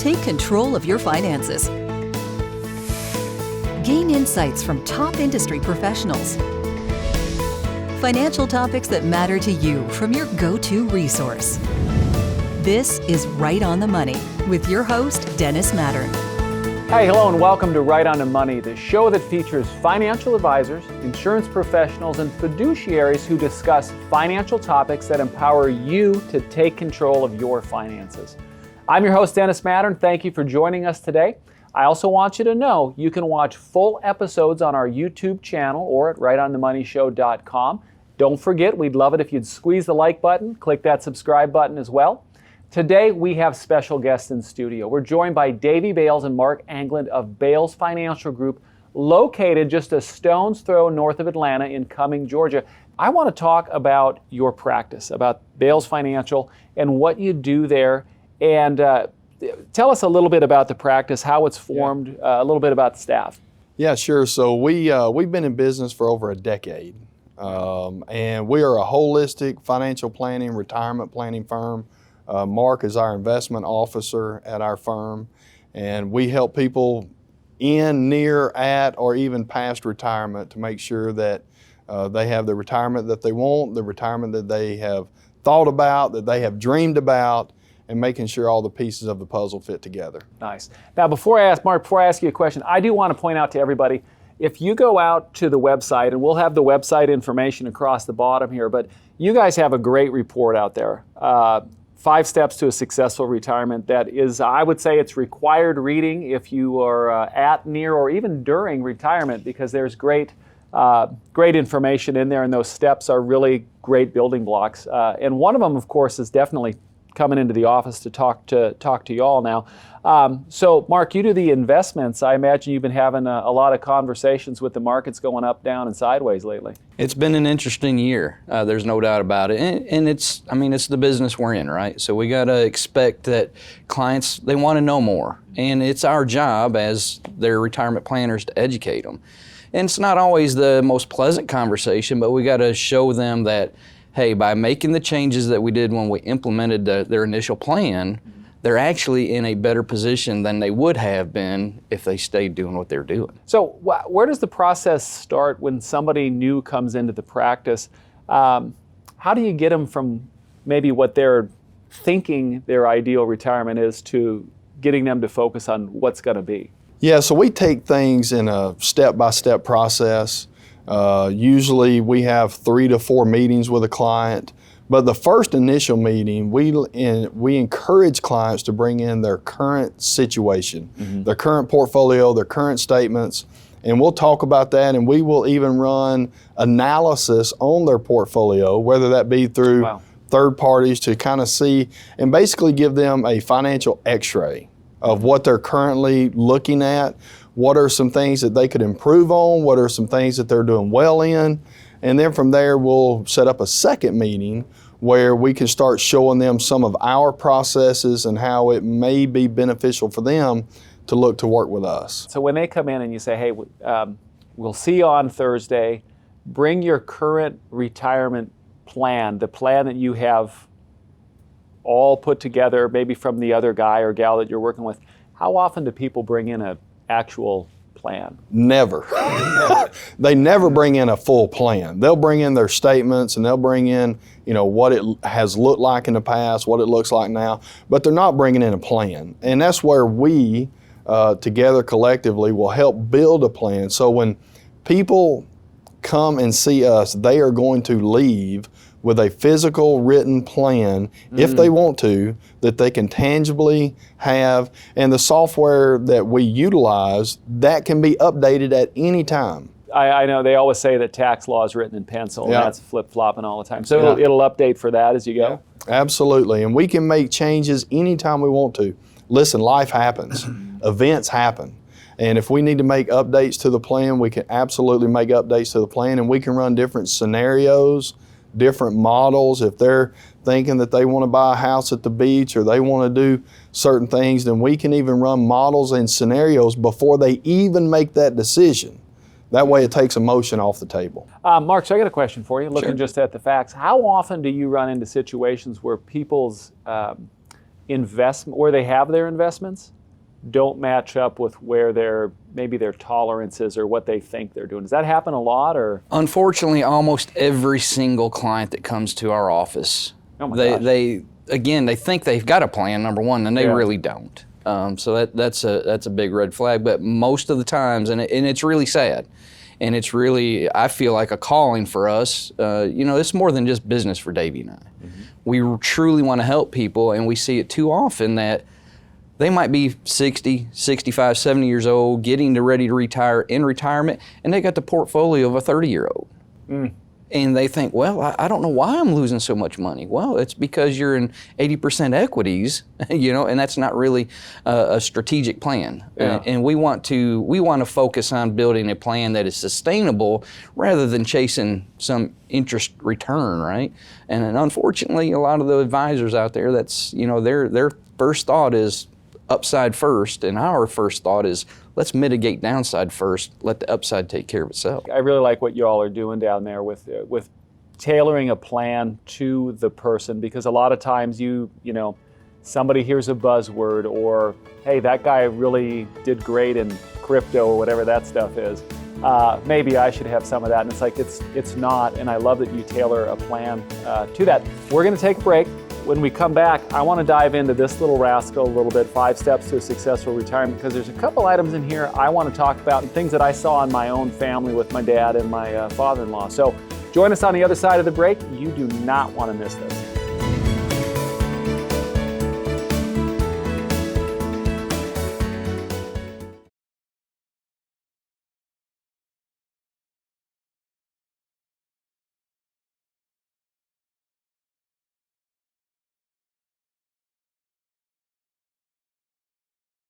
take control of your finances. Gain insights from top industry professionals. Financial topics that matter to you from your go-to resource. This is Right on the Money with your host, Dennis Mattern. Hi, hello, and welcome to Right on the Money, the show that features financial advisors, insurance professionals, and fiduciaries who discuss financial topics that empower you to take control of your finances. I'm your host, Dennis Mattern. Thank you for joining us today. I also want you to know you can watch full episodes on our YouTube channel or at rightonthemoneyshow.com. Don't forget, we'd love it if you'd squeeze the like button, click that subscribe button as well. Today, we have special guests in studio. We're joined by Davey Bales and Mark Anglin of Bales Financial Group, located just a stone's throw north of Atlanta in Cumming, Georgia. I want to talk about your practice, about Bales Financial and what you do there. And tell us a little bit about the practice, how it's formed, a little bit about the staff. Yeah, sure. So we've been in business for over a decade. And we are a holistic financial planning, retirement planning firm. Mark is our investment officer at our firm, and we help people in, near, at, or even past retirement to make sure that they have the retirement that they want, the retirement that they have thought about, that they have dreamed about, and making sure all the pieces of the puzzle fit together. Nice. Now, before I ask you a question, I do want to point out to everybody, if you go out to the website, and we'll have the website information across the bottom here, but you guys have a great report out there. 5 Steps to a Successful Retirement. That is, I would say it's required reading if you are at, near, or even during retirement, because there's great information in there, and those steps are really great building blocks. And one of them, of course, is definitely coming into the office to talk to y'all now. So, Mark, you do the investments. I imagine you've been having a lot of conversations with the markets going up, down, and sideways lately. It's been an interesting year. There's no doubt about it. And it's the business we're in, right? So we got to expect that clients, they want to know more. And it's our job as their retirement planners to educate them. And it's not always the most pleasant conversation, but we got to show them that, hey, by making the changes that we did when we implemented their initial plan, they're actually in a better position than they would have been if they stayed doing what they're doing. So where does the process start when somebody new comes into the practice? How do you get them from maybe what they're thinking their ideal retirement is to getting them to focus on what's going to be? Yeah, so we take things in a step-by-step process. Usually we have 3 to 4 meetings with a client, but the first initial meeting, we encourage clients to bring in their current situation, their current portfolio, their current statements, and we'll talk about that, and we will even run analysis on their portfolio, whether that be through third parties to kind of see and basically give them a financial x-ray of what they're currently looking at. What are some things that they could improve on? What are some things that they're doing well in? And then from there, we'll set up a second meeting where we can start showing them some of our processes and how it may be beneficial for them to look to work with us. So when they come in and you say, hey, we'll see you on Thursday, bring your current retirement plan, the plan that you have all put together, maybe from the other guy or gal that you're working with, how often do people bring in an actual plan? Never. They never bring in a full plan. They'll bring in their statements and they'll bring in, what it has looked like in the past, what it looks like now, but they're not bringing in a plan. And that's where we, together collectively, will help build a plan. So when people come and see us, they are going to leave with a physical written plan, if they want to, that they can tangibly have. And the software that we utilize, that can be updated at any time. I know they always say that tax law is written in pencil, and that's flip-flopping all the time. So it'll update for that as you go? Yeah, absolutely, and we can make changes anytime we want to. Listen, life happens, events happen. And if we need to make updates to the plan, we can absolutely make updates to the plan, and we can run different scenarios, different models. If they're thinking that they want to buy a house at the beach or they want to do certain things, then we can even run models and scenarios before they even make that decision. That way it takes emotion off the table. Mark, so I got a question for you, looking just at the facts. How often do you run into situations where people's investment, where they have their investments, don't match up with where maybe their tolerances or what they think they're doing. Does that happen a lot, or? Unfortunately, almost every single client that comes to our office, they think they've got a plan, number one, and they really don't. So that's a big red flag. But most of the times, and it's really sad, and it's really, I feel like a calling for us. It's more than just business for Davey and I. Mm-hmm. We truly want to help people, and we see it too often that they might be 60, 65, 70 years old, ready to retire in retirement, and they got the portfolio of a 30-year-old. Mm. And they think, well, I don't know why I'm losing so much money. Well, it's because you're in 80% equities, and that's not really a strategic plan. Yeah. And we want to focus on building a plan that is sustainable rather than chasing some interest return, right? And unfortunately, a lot of the advisors out there, that's, their first thought is upside first, and our first thought is let's mitigate downside first, let the upside take care of itself. I really like what you all are doing down there with tailoring a plan to the person, because a lot of times somebody hears a buzzword, or hey, that guy really did great in crypto or whatever that stuff is. Maybe I should have some of that, and it's like it's not. And I love that you tailor a plan to that. We're going to take a break. When we come back, I want to dive into this little rascal a little bit, 5 steps to a successful retirement, because there's a couple items in here I want to talk about and things that I saw in my own family with my dad and my father-in-law. So join us on the other side of the break. You do not want to miss this.